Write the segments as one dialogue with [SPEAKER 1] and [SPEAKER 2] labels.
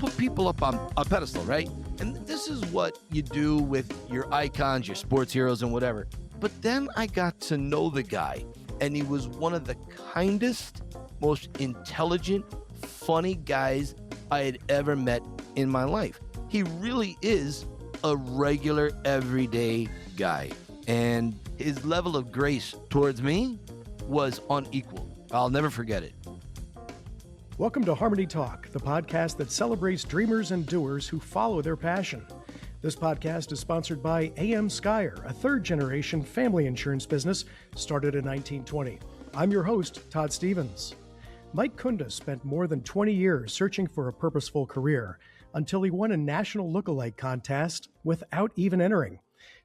[SPEAKER 1] put people up on a pedestal, right? And this is what you do with your icons, your sports heroes, and whatever. But then I got to know the guy, and he was one of the kindest, most intelligent, funny guys I had ever met in my life. He really is a regular, everyday guy. And his level of grace towards me was unequaled. I'll never forget it.
[SPEAKER 2] Welcome to HarmonyTALK, the podcast that celebrates dreamers and doers who follow their passion. This podcast is sponsored by AM Skyer, a third-generation family insurance business started in 1920. I'm your host, Todd Stephens. Mike Kunda spent more than 20 years searching for a purposeful career until he won a national lookalike contest without even entering.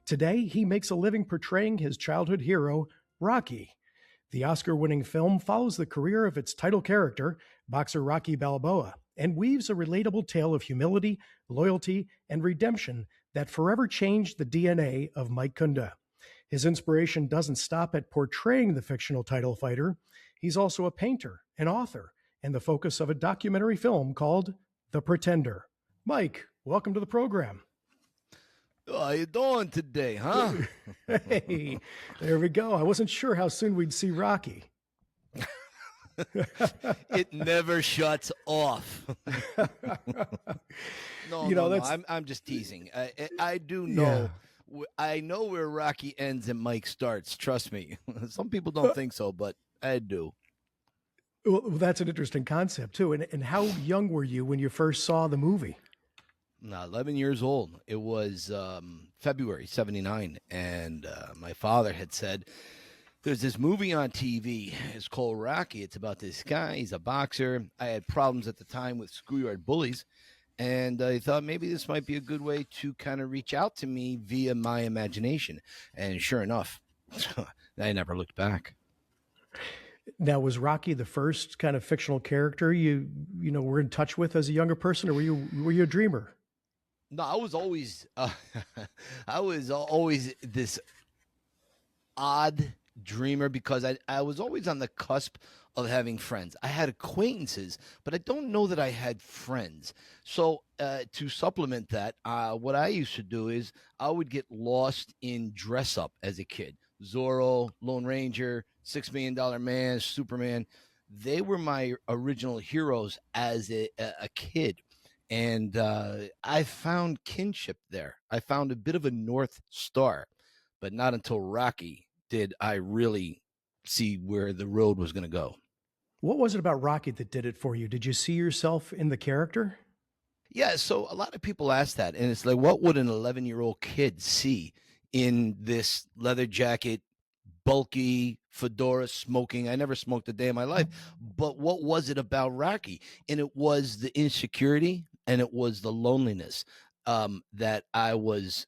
[SPEAKER 2] Today, he makes a living portraying his childhood hero, Rocky. The Oscar-winning film follows the career of its title character, boxer Rocky Balboa, and weaves a relatable tale of humility, loyalty, and redemption that forever changed the DNA of Mike Kunda. His inspiration doesn't stop at portraying the fictional title fighter. He's also a painter, an author, and the focus of a documentary film called The Pretender. Mike, welcome to the program.
[SPEAKER 1] How you doing today, huh?
[SPEAKER 2] Hey, there we go. I wasn't sure how soon we'd see Rocky.
[SPEAKER 1] It never shuts off. No. I'm just teasing. I do know. Yeah. I know where Rocky ends and Mike starts. Trust me. Some people don't think so, but I do.
[SPEAKER 2] Well, that's an interesting concept too. And how young were you when you first saw the movie?
[SPEAKER 1] 11 years old. It was February 79, and my father had said, there's this movie on TV. It's called Rocky. It's about this guy. He's a boxer. I had problems at the time with schoolyard bullies, and I thought maybe this might be a good way to kind of reach out to me via my imagination. And sure enough, I never looked back.
[SPEAKER 2] Now, was Rocky the first kind of fictional character you were in touch with as a younger person, or were you a dreamer?
[SPEAKER 1] No, I was always this odd dreamer because I was always on the cusp of having friends. I had acquaintances, but I don't know that I had friends. So to supplement that, what I used to do is I would get lost in dress up as a kid. Zorro, Lone Ranger, $6 Million Man, Superman. They were my original heroes as a kid. And I found kinship there. I found a bit of a North Star, but not until Rocky did I really see where the road was going to go.
[SPEAKER 2] What was it about Rocky that did it for you? Did you see yourself in the character?
[SPEAKER 1] Yeah, so a lot of people ask that, and it's like, what would an 11-year-old kid see in this leather jacket, bulky fedora, smoking? I never smoked a day in my life, but what was it about Rocky? And it was the insecurity, and it was the loneliness that I was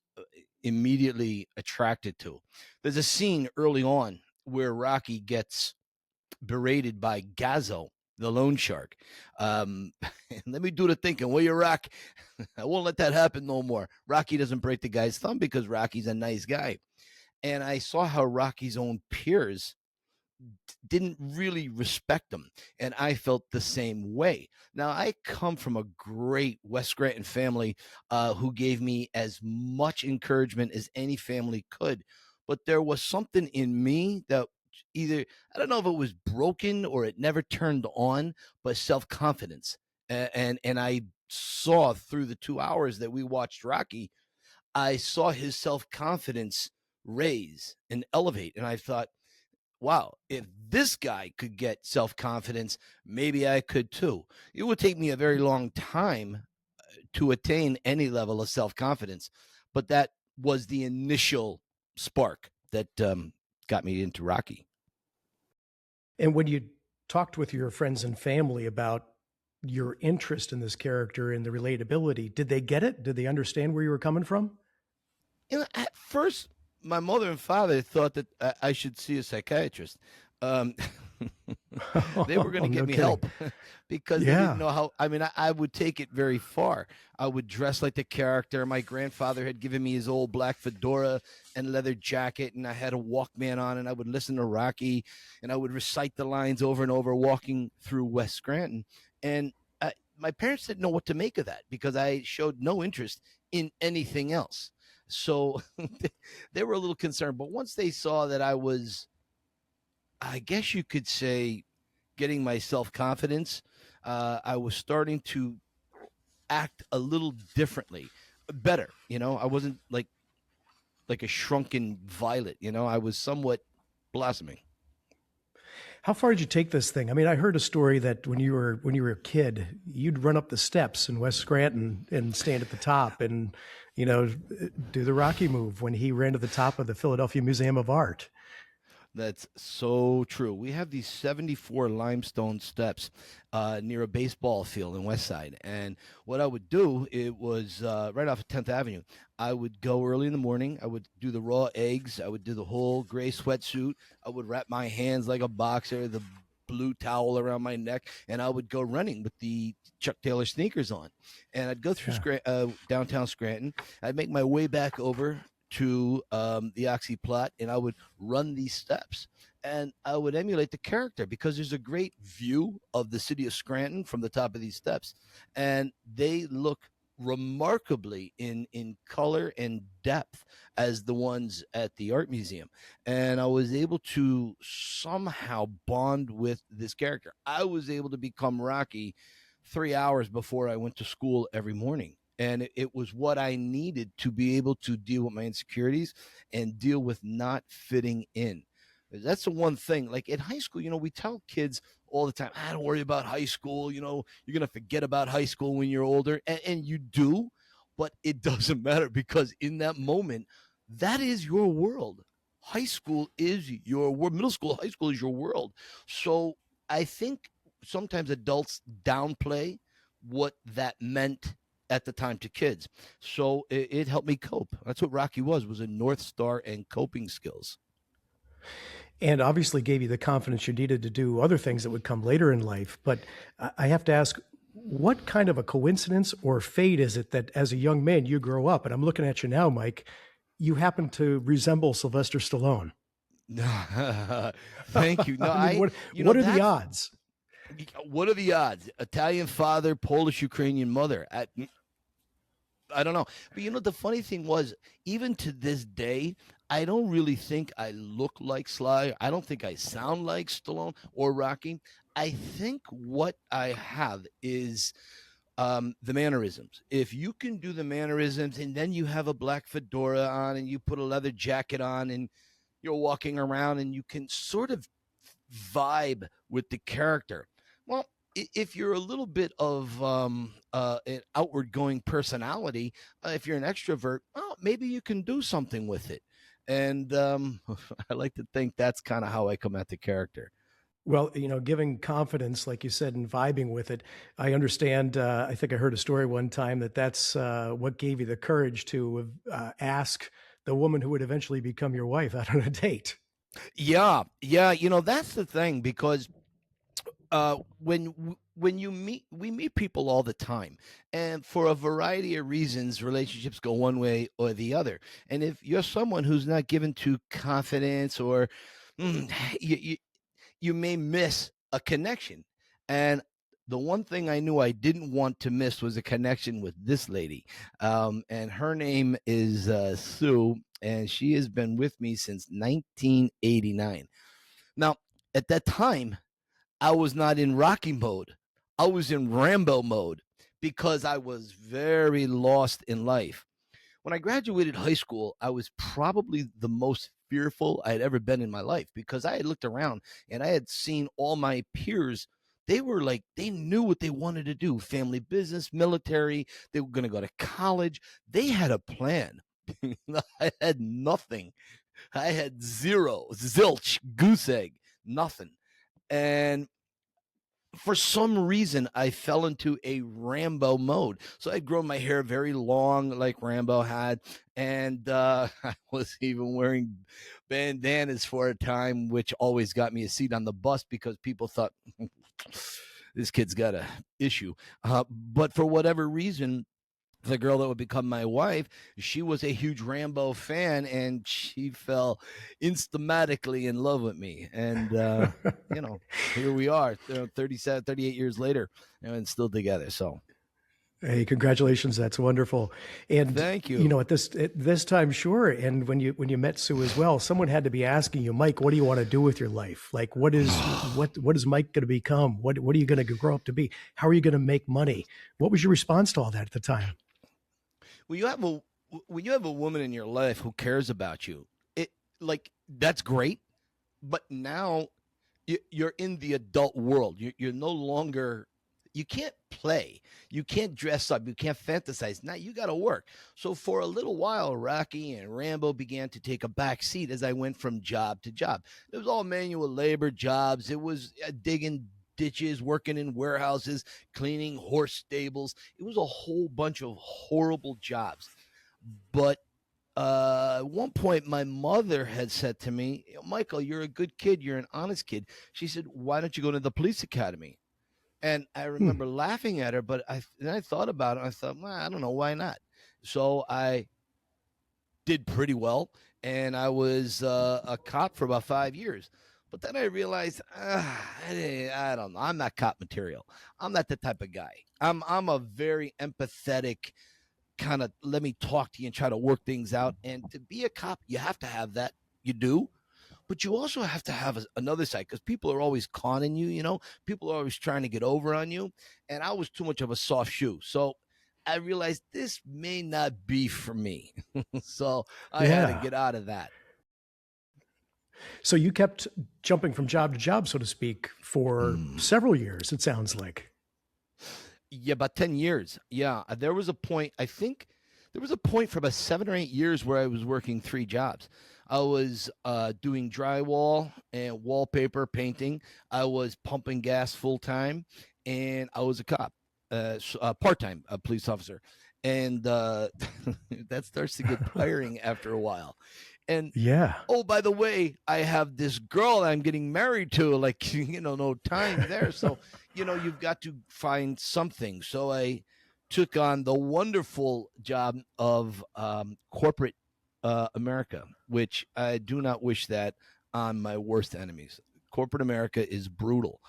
[SPEAKER 1] immediately attracted to. There's a scene early on where Rocky gets berated by Gazzo, the loan shark. Let me do the thinking. Will you, Rock? I won't let that happen no more. Rocky doesn't break the guy's thumb because Rocky's a nice guy. And I saw how Rocky's own peers didn't really respect him, and I felt the same way. Now, I come from a great West Scranton family who gave me as much encouragement as any family could, but there was something in me that either, I don't know if it was broken or it never turned on, but self-confidence. And I saw through the 2 hours that we watched Rocky, I saw his self-confidence raise and elevate, and I thought, wow, if this guy could get self-confidence, maybe I could too. It would take me a very long time to attain any level of self-confidence, but that was the initial spark that got me into Rocky.
[SPEAKER 2] And when you talked with your friends and family about your interest in this character and the relatability, did they get it? Did they understand where you were coming from?
[SPEAKER 1] At first, my mother and father thought that I should see a psychiatrist. They were going to give me help because they didn't know how. I mean, I would take it very far. I would dress like the character. My grandfather had given me his old black fedora and leather jacket, and I had a Walkman on, and I would listen to Rocky, and I would recite the lines over and over walking through West Scranton. And my parents didn't know what to make of that because I showed no interest in anything else. So they were a little concerned. But once they saw that I was, I guess you could say, getting my self confidence, I was starting to act a little differently, better. I wasn't like a shrunken violet. I was somewhat blossoming.
[SPEAKER 2] How far did you take this thing? I mean, I heard a story that when you were a kid, you'd run up the steps in West Scranton and stand at the top and, do the Rocky move when he ran to the top of the Philadelphia Museum of Art.
[SPEAKER 1] That's so true. We have these 74 limestone steps near a baseball field in West Side. And what I would do, it was right off of 10th Avenue. I would go early in the morning. I would do the raw eggs. I would do the whole gray sweatsuit. I would wrap my hands like a boxer, the blue towel around my neck, and I would go running with the Chuck Taylor sneakers on. And I'd go through downtown Scranton. I'd make my way back over to the Oxy plot, and I would run these steps, and I would emulate the character because there's a great view of the city of Scranton from the top of these steps, and they look remarkably in color and depth as the ones at the art museum. And I was able to somehow bond with this character. I was able to become Rocky 3 hours before I went to school every morning. And it was what I needed to be able to deal with my insecurities and deal with not fitting in. That's the one thing. Like in high school, we tell kids all the time, don't worry about high school. You're going to forget about high school when you're older. And you do, but it doesn't matter because in that moment, that is your world. High school is your world. Middle school, high school is your world. So I think sometimes adults downplay what that meant at the time to kids. So it helped me cope. That's what Rocky was a North Star and coping skills.
[SPEAKER 2] And obviously gave you the confidence you needed to do other things that would come later in life. But I have to ask, what kind of a coincidence or fate is it that as a young man you grow up, and I'm looking at you now, Mike, you happen to resemble Sylvester Stallone?
[SPEAKER 1] Thank you. No,
[SPEAKER 2] what are the odds?
[SPEAKER 1] What are the odds? Italian father, Polish Ukrainian mother. I don't know. But the funny thing was, even to this day, I don't really think I look like Sly. I don't think I sound like Stallone or Rocky. I think what I have is the mannerisms. If you can do the mannerisms and then you have a black fedora on and you put a leather jacket on and you're walking around and you can sort of vibe with the character. Well, if you're a little bit of an outward going personality, if you're an extrovert, well, maybe you can do something with it. And I like to think that's kind of how I come at the character.
[SPEAKER 2] Well, giving confidence, like you said, and vibing with it. I understand. I think I heard a story one time that's what gave you the courage to ask the woman who would eventually become your wife out on a date.
[SPEAKER 1] Yeah. That's the thing, because when we meet people all the time, and for a variety of reasons, relationships go one way or the other. And if you're someone who's not given to confidence, or you may miss a connection. And the one thing I knew I didn't want to miss was a connection with this lady. And her name is Sue, and she has been with me since 1989. Now, at that time, I was not in Rocky mode. I was in Rambo mode because I was very lost in life. When I graduated high school, I was probably the most fearful I had ever been in my life, because I had looked around and I had seen all my peers. They were like, they knew what they wanted to do: family business, military. They were going to go to college. They had a plan. I had nothing. I had zero, zilch, goose egg, nothing. And for some reason, I fell into a Rambo mode. So I'd grown my hair very long, like Rambo had. And I was even wearing bandanas for a time, which always got me a seat on the bus because people thought, this kid's got an issue. But for whatever reason, the girl that would become my wife, she was a huge Rambo fan, and she fell instamatically in love with me. And, here we are, 37, 38 years later, and still together. So
[SPEAKER 2] Hey, congratulations. That's wonderful. And
[SPEAKER 1] thank you.
[SPEAKER 2] at this time, sure. And when you met Sue as well, someone had to be asking you, Mike, what do you want to do with your life? Like, what is Mike going to become? What are you going to grow up to be? How are you going to make money? What was your response to all that at the time?
[SPEAKER 1] When you have a woman in your life who cares about you, that's great. But now you're in the adult world. You're no longer. You can't play. You can't dress up. You can't fantasize. Now you got to work. So for a little while, Rocky and Rambo began to take a back seat as I went from job to job. It was all manual labor jobs. It was digging ditches, working in warehouses, cleaning horse stables. It was a whole bunch of horrible jobs. But at one point, my mother had said to me, Michael, you're a good kid. You're an honest kid. She said, why don't you go to the police academy? And I remember laughing at her, but then I thought about it. I thought, well, I don't know, why not? So I did pretty well, and I was a cop for about 5 years. But then I realized, I don't know, I'm not cop material. I'm not the type of guy. I'm a very empathetic kind of, let me talk to you and try to work things out. And to be a cop, you have to have that. You do. But you also have to have another side, because people are always conning you, people are always trying to get over on you. And I was too much of a soft shoe. So I realized this may not be for me. So I had to get out of that.
[SPEAKER 2] So you kept jumping from job to job, so to speak, for several years, it sounds like.
[SPEAKER 1] Yeah, about 10 years. Yeah. There was a point, I think there was a point for about 7 or 8 years where I was working 3 jobs. I was doing drywall and wallpaper painting. I was pumping gas full time, and I was a cop, part-time police officer. And that starts to get tiring after a while. And oh, by the way, I have this girl that I'm getting married to, no time there. So, you've got to find something. So I took on the wonderful job of corporate America, which I do not wish that on my worst enemies. Corporate America is brutal,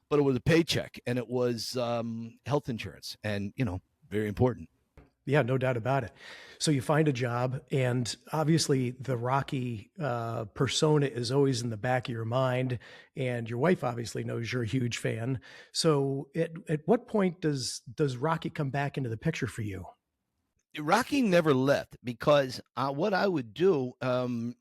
[SPEAKER 1] but it was a paycheck, and it was health insurance, and very important.
[SPEAKER 2] Yeah, no doubt about it. So you find a job, and obviously the Rocky persona is always in the back of your mind, and your wife obviously knows you're a huge fan. So at what point does Rocky come back into the picture for you?
[SPEAKER 1] Rocky never left, because what I would do, my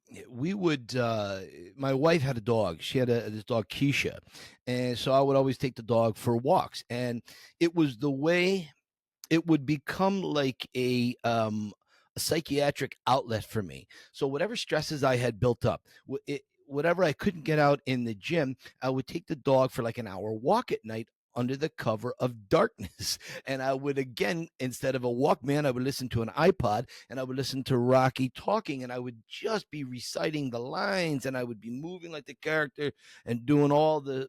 [SPEAKER 1] wife had a dog. She had this dog, Keisha. And so I would always take the dog for walks. And it was the way it would become like a psychiatric outlet for me. So whatever stresses I had built up, whatever I couldn't get out in the gym, I would take the dog for like an hour walk at night under the cover of darkness. And I would, again, instead of a Walkman, I would listen to an iPod, and I would listen to Rocky talking, and I would just be reciting the lines, and I would be moving like the character and doing all the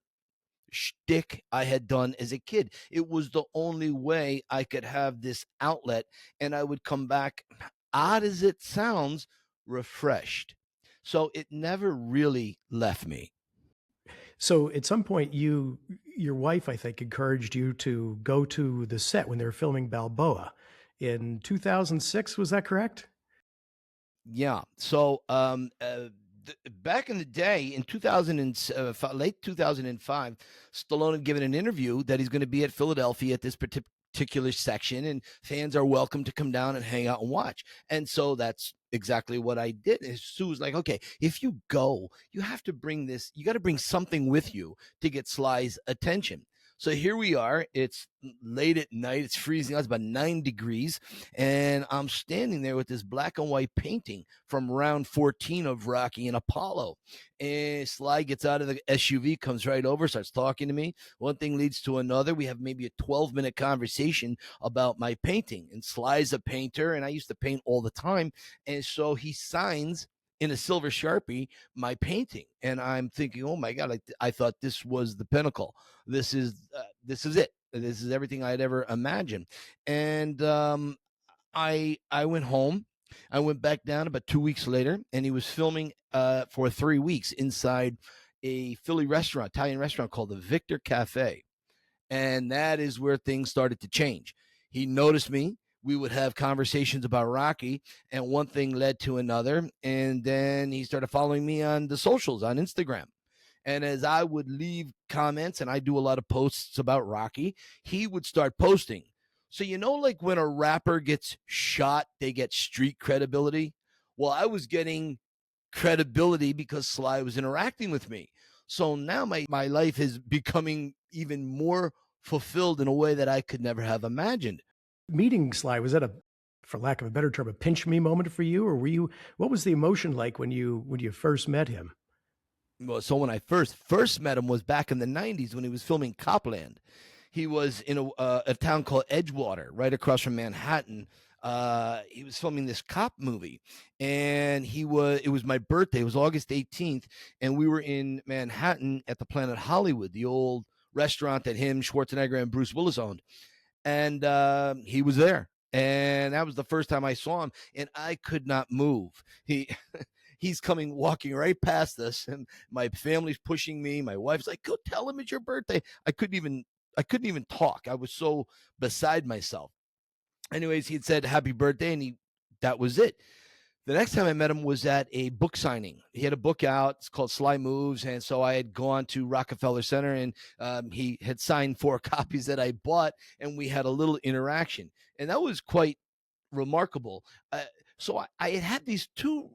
[SPEAKER 1] shtick I had done as a kid. It was the only way I could have this outlet, and I would come back, odd as it sounds, refreshed. So it never really left me.
[SPEAKER 2] So at some point, your wife, I think, encouraged you to go to the set when they were filming Balboa in 2006. Was that correct?
[SPEAKER 1] Yeah. So back in the day, in late 2005, Stallone had given an interview that he's going to be at Philadelphia at this particular section, and fans are welcome to come down and hang out and watch. And so that's exactly what I did. And Sue was like, okay, if you go, you have to bring this, you got to bring something with you to get Sly's attention. So here we are. It's late at night. It's freezing out. It's about 9 degrees. And I'm standing there with this black and white painting from round 14 of Rocky and Apollo. And Sly gets out of the SUV, comes right over, starts talking to me. One thing leads to another. We have maybe a 12-minute conversation about my painting. And Sly's a painter, and I used to paint all the time. And so he signs in a silver Sharpie my painting, and I'm thinking, oh my God, I thought this was the pinnacle. This is it. This is everything I'd ever imagined. And I went home. I went back down about 2 weeks later, and he was filming for 3 weeks inside a Philly restaurant, Italian restaurant called the Victor Cafe. And that is where things started to change. He noticed me. We would have conversations about Rocky, and one thing led to another. And then he started following me on the socials, on Instagram. And as I would leave comments, and I do a lot of posts about Rocky, he would start posting. So, like when a rapper gets shot, they get street credibility. Well, I was getting credibility because Sly was interacting with me. So now my life is becoming even more fulfilled in a way that I could never have imagined.
[SPEAKER 2] Meeting Sly, was that for lack of a better term, a pinch me moment for you, or what was the emotion like when you first met him?
[SPEAKER 1] Well, so when I first met him was back in the 90s when he was filming Copland. He was in a town called Edgewater, right across from Manhattan. He was filming this cop movie, and it was my birthday. It was August 18th, and we were in Manhattan at the Planet Hollywood, the old restaurant that him, Schwarzenegger, and Bruce Willis owned. And he was there. And that was the first time I saw him, and I could not move. He's walking right past us, and my family's pushing me. My wife's like, "Go tell him it's your birthday." I couldn't even talk. I was so beside myself. Anyways, he had said happy birthday, and that was it. The next time I met him was at a book signing. He had a book out. It's called Sly Moves. And so I had gone to Rockefeller Center, and he had signed 4 copies that I bought, and we had a little interaction. And that was quite remarkable. So I had these 2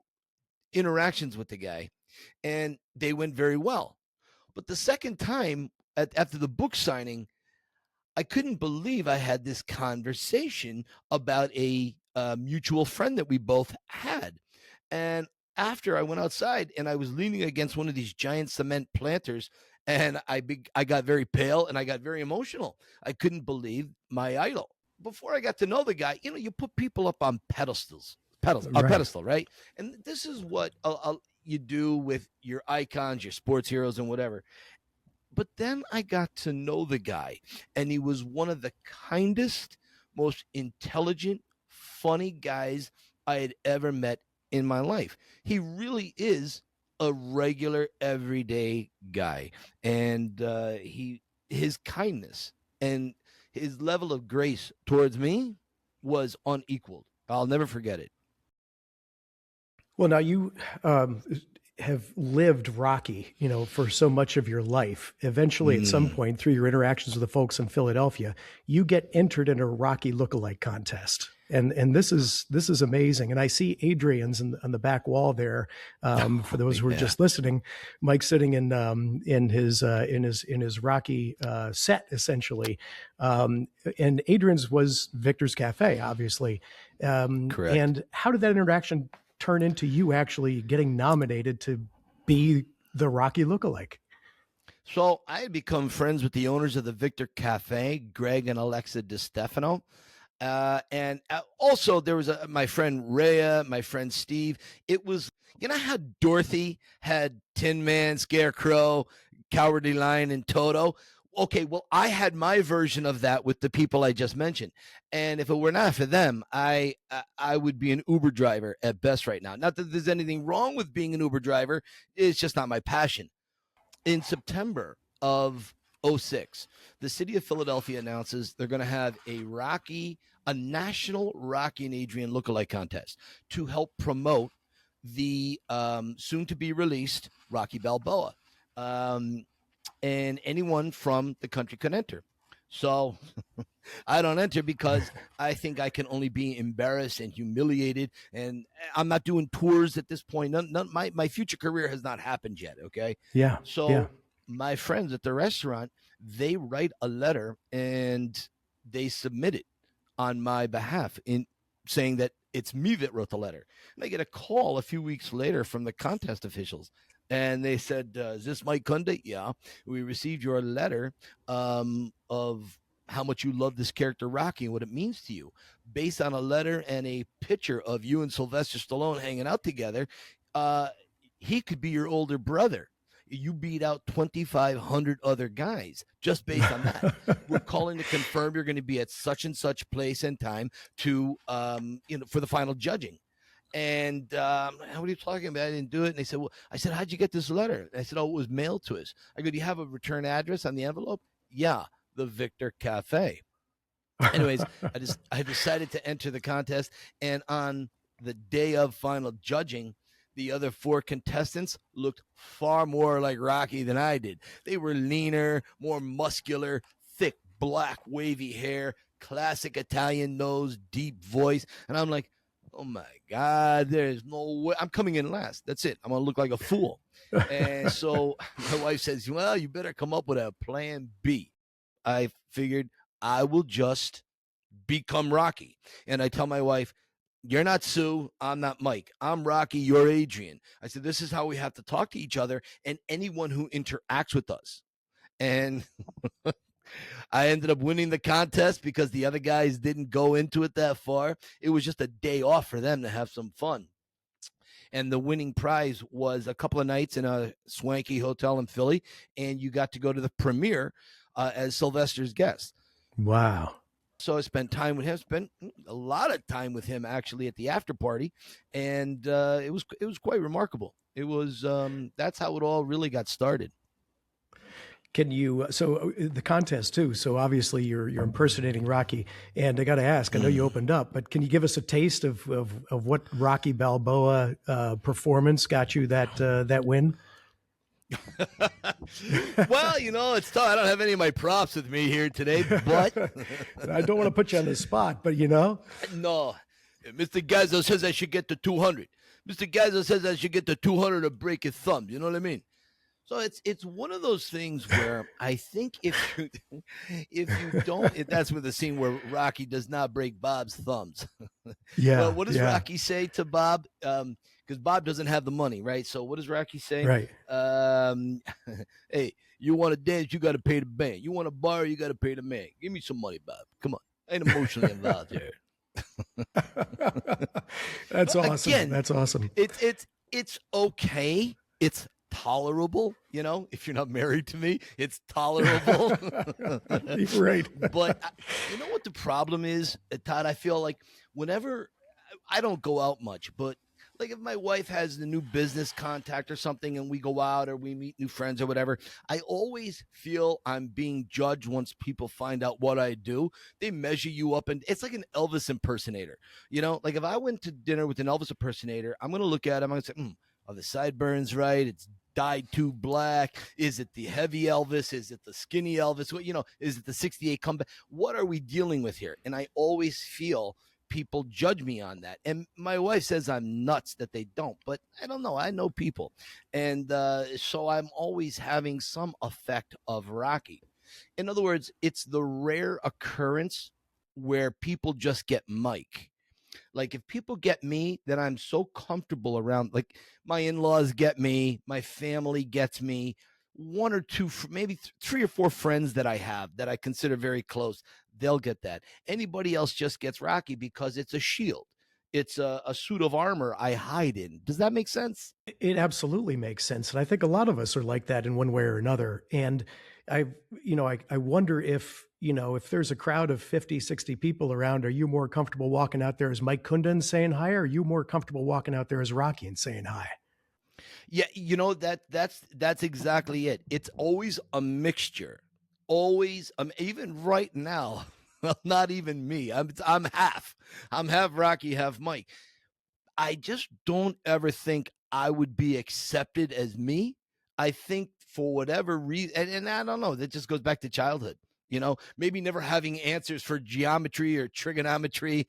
[SPEAKER 1] interactions with the guy, and they went very well. But the second time, after the book signing, I couldn't believe I had this conversation about a mutual friend that we both had. And after I went outside, and I was leaning against one of these giant cement planters, and I got very pale, and I got very emotional. I couldn't believe my idol. Before I got to know the guy, you put people up on a pedestal, right? And this is what you do with your icons, your sports heroes, and whatever. But then I got to know the guy, and he was one of the kindest, most intelligent, funny guys I had ever met in my life. He really is a regular, everyday guy, and his kindness and his level of grace towards me was unequaled. I'll never forget it.
[SPEAKER 2] Well, now you have lived Rocky, for so much of your life. Eventually, at some point, through your interactions with the folks in Philadelphia, you get entered in a Rocky lookalike contest. And this is amazing. And I see Adrian's on the back wall there. For those who are just listening, Mike's sitting in his Rocky set essentially. And Adrian's was Victor's Cafe, obviously.
[SPEAKER 1] Correct.
[SPEAKER 2] And how did that interaction turn into you actually getting nominated to be the Rocky lookalike?
[SPEAKER 1] So I had become friends with the owners of the Victor Cafe, Greg and Alexa DiStefano. And also there was my friend Rhea, my friend Steve. It was, how Dorothy had Tin Man, Scarecrow, Cowardly Lion, and Toto? Okay, well, I had my version of that with the people I just mentioned. And if it were not for them, I would be an Uber driver at best right now. Not that there's anything wrong with being an Uber driver. It's just not my passion. In September of 2006, the city of Philadelphia announces they're going to have a national Rocky and Adrian lookalike contest to help promote the soon-to-be released Rocky Balboa. And anyone from the country can enter. So I don't enter because I think I can only be embarrassed and humiliated. And I'm not doing tours at this point. My future career has not happened yet. Okay.
[SPEAKER 2] Yeah.
[SPEAKER 1] So my friends at the restaurant, they write a letter and they submit it on my behalf in saying that it's me that wrote the letter. And I get a call a few weeks later from the contest officials. And they said, is this Mike Kunda? Yeah. We received your letter of how much you love this character, Rocky, and what it means to you. Based on a letter and a picture of you and Sylvester Stallone hanging out together, he could be your older brother. You beat out 2,500 other guys just based on that. We're calling to confirm you're going to be at such and such place and time to, for the final judging. And what are you talking about? I didn't do it. And they said, well, I said, how'd you get this letter? And I said, oh, it was mailed to us. I go, do you have a return address on the envelope? Yeah, the Victor Cafe. Anyways, I decided to enter the contest. And on the day of final judging, the other 4 contestants looked far more like Rocky than I did. They were leaner, more muscular, thick, black, wavy hair, classic Italian nose, deep voice. And I'm like, oh my God, there's no way. I'm coming in last. That's it. I'm going to look like a fool. And so my wife says, well, you better come up with a plan B. I figured I will just become Rocky. And I tell my wife, you're not Sue. I'm not Mike. I'm Rocky. You're Adrian. I said, this is how we have to talk to each other and anyone who interacts with us. And I ended up winning the contest because the other guys didn't go into it that far. It was just a day off for them to have some fun. And the winning prize was a couple of nights in a swanky hotel in Philly. And you got to go to the premiere as Sylvester's guest.
[SPEAKER 2] Wow.
[SPEAKER 1] So I spent time with him, spent a lot of time with him actually at the after party. And it was quite remarkable. It was, that's how it all really got started.
[SPEAKER 2] Can you, so the contest too, so obviously you're impersonating Rocky, and I got to ask, I know you opened up, but can you give us a taste of what Rocky Balboa performance got you that win?
[SPEAKER 1] Well, it's tough. I don't have any of my props with me here today, but
[SPEAKER 2] I don't want to put you on the spot, but
[SPEAKER 1] No, Mr. Gazzo says I should get to 200. Mr. Gazzo says I should get to 200 to break his thumb. You know what I mean? So it's one of those things where I think if you don't, that's with the scene where Rocky does not break Bob's thumbs.
[SPEAKER 2] Yeah.
[SPEAKER 1] Well, what does Rocky say to Bob? Because Bob doesn't have the money, right? So what does Rocky say?
[SPEAKER 2] Right.
[SPEAKER 1] Hey, you want to dance, you got to pay the band. You want to borrow, you got to pay the man. Give me some money, Bob. Come on. I ain't emotionally involved here.
[SPEAKER 2] That's awesome.
[SPEAKER 1] Again,
[SPEAKER 2] that's awesome.
[SPEAKER 1] It's okay. It's tolerable, if you're not married to me, it's tolerable.
[SPEAKER 2] Right.
[SPEAKER 1] But you know what the problem is, Todd? I feel like whenever I don't go out much, but like if my wife has the new business contact or something and we go out or we meet new friends or whatever, I always feel I'm being judged once people find out what I do. They measure you up, and it's like an Elvis impersonator. Like if I went to dinner with an Elvis impersonator, I'm going to look at him, I'm going to say, are the sideburns right? It's dyed too black. Is it the heavy Elvis? Is it the skinny Elvis? Is it the 68 comeback? What are we dealing with here? And I always feel people judge me on that. And my wife says I'm nuts that they don't, but I don't know. I know people. And so I'm always having some effect of Rocky. In other words, it's the rare occurrence where people just get Mike. Like if people get me, then I'm so comfortable around, like my in-laws get me, my family gets me, 1 or 2, maybe 3 or 4 friends that I have that I consider very close, they'll get that. Anybody else just gets Rocky because it's a shield. It's a suit of armor I hide in. Does that make sense?
[SPEAKER 2] It absolutely makes sense. And I think a lot of us are like that in one way or another. And I wonder if there's a crowd of 50, 60 people around, are you more comfortable walking out there as Mike Kunda and saying hi? Or are you more comfortable walking out there as Rocky and saying hi?
[SPEAKER 1] Yeah. That's exactly it. It's always a mixture. Always. Even right now, well, not even me. I'm half Rocky, half Mike. I just don't ever think I would be accepted as me. I think for whatever reason, and I don't know, that just goes back to childhood, maybe never having answers for geometry or trigonometry.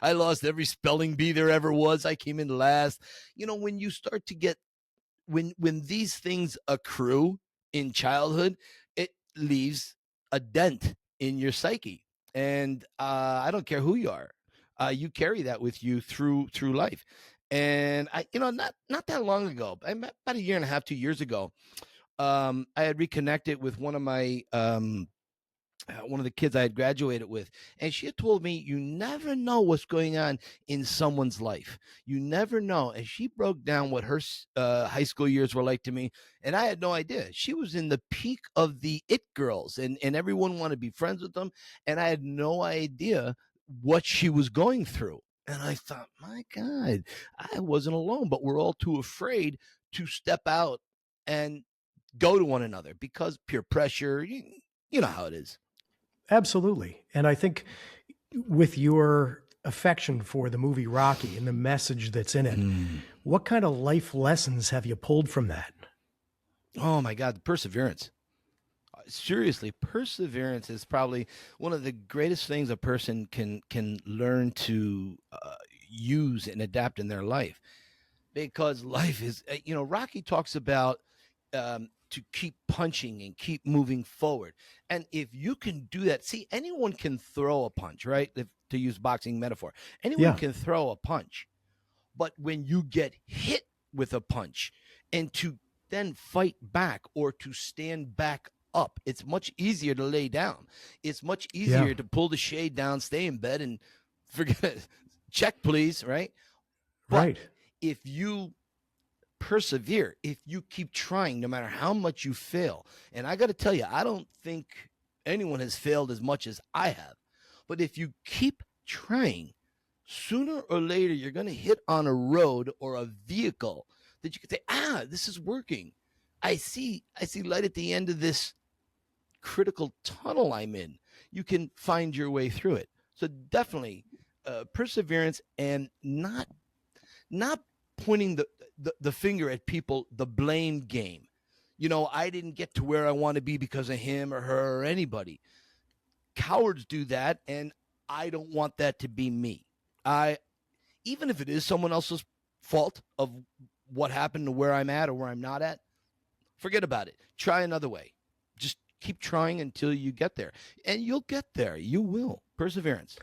[SPEAKER 1] I lost every spelling bee there ever was. I came in last. When you start to get, when these things accrue in childhood, it leaves a dent in your psyche. And I don't care who you are. You carry that with you through life. And I, not that long ago, about a year and a half, 2 years ago, I had reconnected with one of my one of the kids I had graduated with, and she had told me, "You never know what's going on in someone's life. You never know." And she broke down what her high school years were like to me, and I had no idea. She was in the peak of the it girls, and everyone wanted to be friends with them, and I had no idea what she was going through. And I thought, my God, I wasn't alone, but we're all too afraid to step out and go to one another because peer pressure. You know how it is.
[SPEAKER 2] Absolutely. And I think with your affection for the movie Rocky and the message that's in it, what kind of life lessons have you pulled from that?
[SPEAKER 1] Oh my God, the perseverance. Seriously, perseverance is probably one of the greatest things a person can learn to use and adapt in their life. Because life is, Rocky talks about to keep punching and keep moving forward. And if you can do that, see, anyone can throw a punch, right? To use boxing metaphor, anyone can throw a punch. But when you get hit with a punch and to then fight back or to stand back up, it's much easier to lay down. It's much easier to pull the shade down, stay in bed, and forget it. Check, please, right? But if you persevere, if you keep trying, no matter how much you fail, and I got to tell you, I don't think anyone has failed as much as I have. But if you keep trying, sooner or later, you're going to hit on a road or a vehicle that you can say, this is working. I see light at the end of this critical tunnel I'm in. You can find your way through it. So definitely perseverance, and not pointing the finger at people, the blame game. I didn't get to where I want to be because of him or her or anybody. Cowards do that, and I don't want that to be me. Even if it is someone else's fault of what happened to where I'm at or where I'm not at, forget about it. Try another way. Just keep trying until you get there, and you'll get there. You will. Perseverance.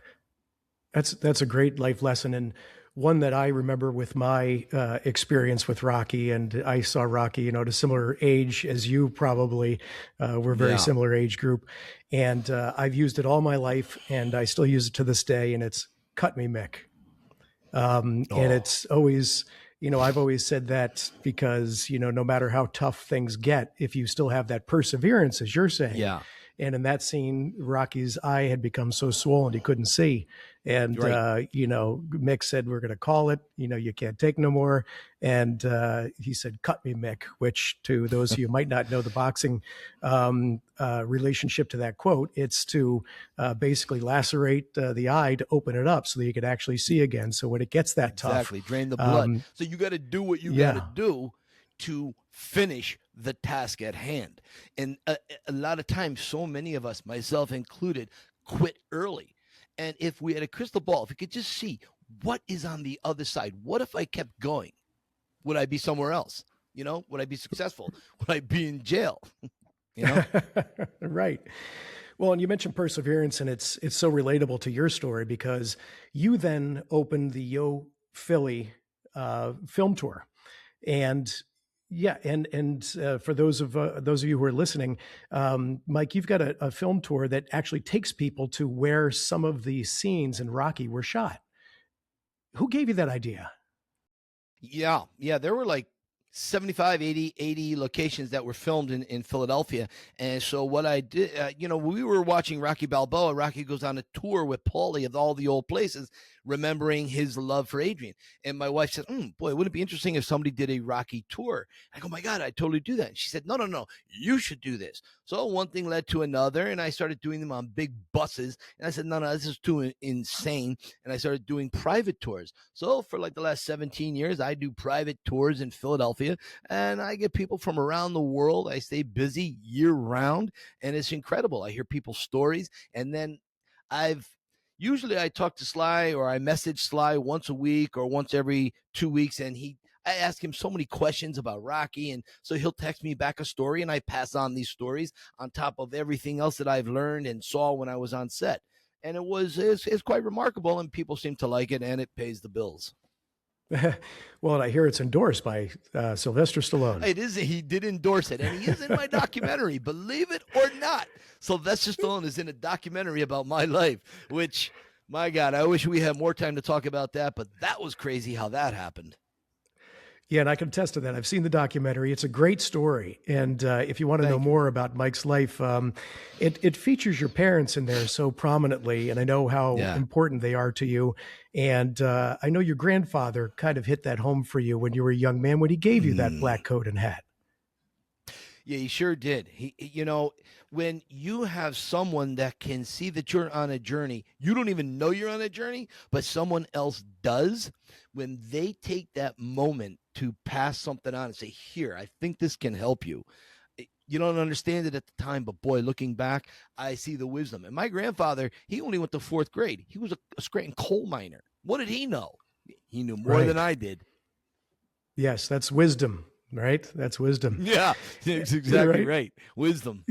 [SPEAKER 2] That's a great life lesson, and one that I remember with my experience with Rocky. And I saw Rocky, at a similar age as you probably. We're a very similar age group, and I've used it all my life, and I still use it to this day. And it's "cut me, Mick," and it's always. I've always said that because, no matter how tough things get, if you still have that perseverance, as you're saying. Yeah. And in that scene, Rocky's eye had become so swollen he couldn't see. And, Mick said, "We're going to call it. You can't take no more." And he said, "Cut me, Mick," which, to those of you who might not know the boxing relationship to that quote, it's to basically lacerate the eye to open it up so that you can actually see again. So when it gets that tough,
[SPEAKER 1] drain the blood. So you got to do what you got to do to finish the task at hand. And a lot of times, so many of us, myself included, quit early. And if we had a crystal ball, if we could just see what is on the other side, what if I kept going? Would I be somewhere else? Would I be successful? Would I be in jail?
[SPEAKER 2] Right. Well, and you mentioned perseverance, and it's so relatable to your story because you then opened the Yo Philly film tour. And for those of you who are listening, Mike, you've got a film tour that actually takes people to where some of the scenes in Rocky were shot. Who gave you that idea?
[SPEAKER 1] Yeah, there were like 75, 80 locations that were filmed in Philadelphia. And so what I did, we were watching Rocky Balboa. Rocky goes on a tour with Paulie of all the old places, remembering his love for Adrian. And my wife said, boy, wouldn't it be interesting if somebody did a Rocky tour? I go, my God, I'd totally do that. And she said, no, you should do this. So one thing led to another, and I started doing them on big buses. And I said, no, this is too insane. And I started doing private tours. So for like the last 17 years, I do private tours in Philadelphia, and I get people from around the world. I stay busy year round, and it's incredible. I hear people's stories, and then usually I talk to Sly, or I message Sly once a week or once every 2 weeks, and I ask him so many questions about Rocky, and so he'll text me back a story, and I pass on these stories on top of everything else that I've learned and saw when I was on set. And it's quite remarkable, and people seem to like it, and it pays the bills.
[SPEAKER 2] Well, and I hear it's endorsed by Sylvester Stallone.
[SPEAKER 1] It is. He did endorse it, and he is in my documentary. Believe it or not, Sylvester Stallone is in a documentary about my life. Which, my God, I wish we had more time to talk about that. But that was crazy how that happened.
[SPEAKER 2] Yeah, and I can attest to that. I've seen the documentary. It's a great story. And if you want to know more about Mike's life, it features your parents in there so prominently. And I know how important they are to you. And I know your grandfather kind of hit that home for you when you were a young man, when he gave you that black coat and hat.
[SPEAKER 1] Yeah, he sure did. When you have someone that can see that you're on a journey, you don't even know you're on a journey, but someone else does. When they take that moment to pass something on and say, here, I think this can help you. You don't understand it at the time, but boy, looking back, I see the wisdom. And my grandfather, he only went to 4th grade. He was a Scranton coal miner. What did he know? He knew more than I did.
[SPEAKER 2] Yes, that's wisdom, right? That's wisdom.
[SPEAKER 1] Yeah, that's exactly right. Wisdom.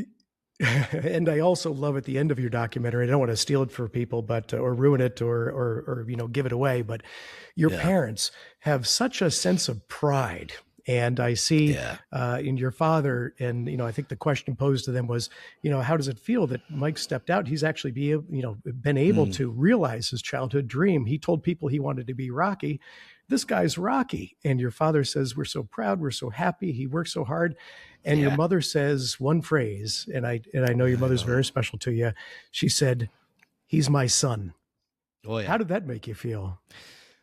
[SPEAKER 2] And I also love at the end of your documentary, I don't want to steal it for people, but or ruin it or give it away, but your parents have such a sense of pride. And I see in your father, and I think the question posed to them was, how does it feel that Mike stepped out? He's actually been able to realize his childhood dream. He told people he wanted to be Rocky. This guy's Rocky. And your father says, we're so proud, we're so happy, he worked so hard. And your mother says one phrase, and I know your mother's very special to you. She said, he's my son.
[SPEAKER 1] Oh, yeah.
[SPEAKER 2] How did that make you feel?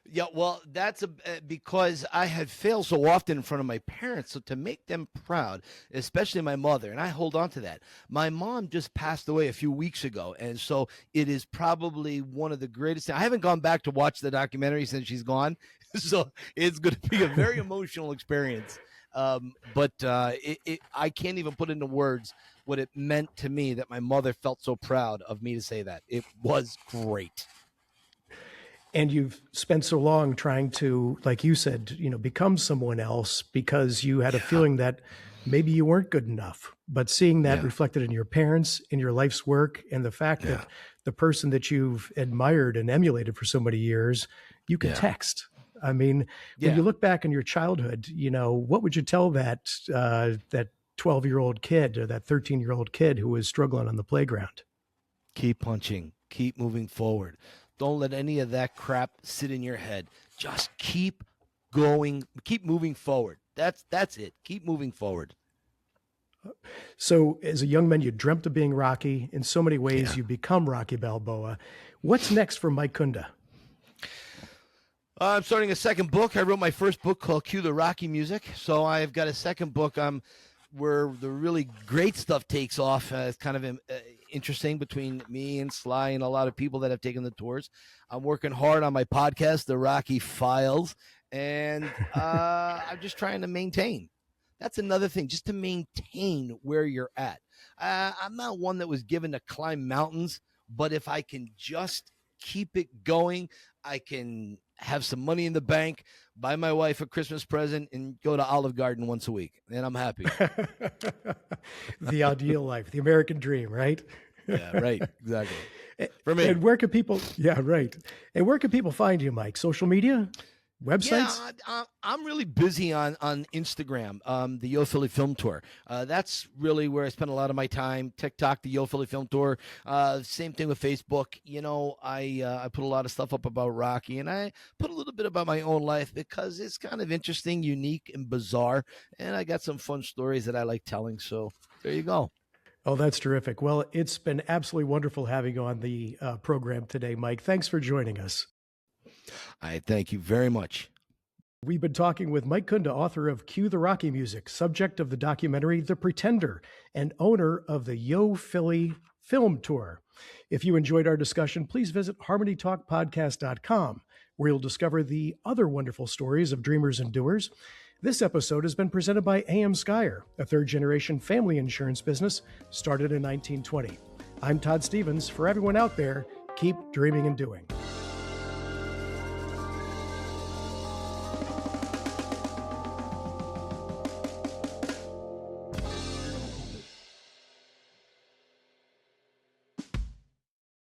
[SPEAKER 1] Yeah, well, that's because I had failed so often in front of my parents. So to make them proud, especially my mother, and I hold on to that. My mom just passed away a few weeks ago. And so it is probably one of the greatest. I haven't gone back to watch the documentary since she's gone. So it's going to be a very emotional experience. But I can't even put into words what it meant to me that my mother felt so proud of me to say that. It was great.
[SPEAKER 2] And you've spent so long trying to, like you said, become someone else because you had a feeling that maybe you weren't good enough. But seeing that reflected in your parents, in your life's work, and the fact that the person that you've admired and emulated for so many years, you can text. I mean, when you look back on your childhood, what would you tell that 12-year-old kid or that 13-year-old kid who was struggling on the playground?
[SPEAKER 1] Keep punching, keep moving forward. Don't let any of that crap sit in your head. Just keep going, keep moving forward. That's it. Keep moving forward.
[SPEAKER 2] So as a young man, you dreamt of being Rocky. In so many ways, you become Rocky Balboa. What's next for Mike Kunda?
[SPEAKER 1] I'm starting a second book. I wrote my first book called Cue the Rocky Music. So I've got a second book where the really great stuff takes off. It's kind of interesting between me and Sly and a lot of people that have taken the tours. I'm working hard on my podcast, The Rocky Files, and I'm just trying to maintain. That's another thing, just to maintain where you're at. I'm not one that was given to climb mountains, but if I can just keep it going, I can have some money in the bank, buy my wife a Christmas present, and go to Olive Garden once a week. And I'm happy.
[SPEAKER 2] The ideal life, the American dream, right?
[SPEAKER 1] Yeah, right. Exactly. For me.
[SPEAKER 2] And where can people, And where can people find you, Mike? Social media? Websites?
[SPEAKER 1] Yeah, I'm really busy on Instagram, the Yo Philly Film Tour. That's really where I spend a lot of my time. TikTok, the Yo Philly Film Tour. Same thing with Facebook. I put a lot of stuff up about Rocky, and I put a little bit about my own life because it's kind of interesting, unique, and bizarre. And I got some fun stories that I like telling. So there you go.
[SPEAKER 2] Oh, that's terrific. Well, it's been absolutely wonderful having you on the program today, Mike. Thanks for joining us.
[SPEAKER 1] I thank you very much.
[SPEAKER 2] We've been talking with Mike Kunda, author of Cue the Rocky Music, subject of the documentary The Pretender, and owner of the Yo Philly Film Tour. If you enjoyed our discussion, please visit HarmonyTALKpodcast.com, where you'll discover the other wonderful stories of dreamers and doers. This episode has been presented by AM Skyer, a third-generation family insurance business started in 1920. I'm Todd Stephens. For everyone out there, keep dreaming and doing.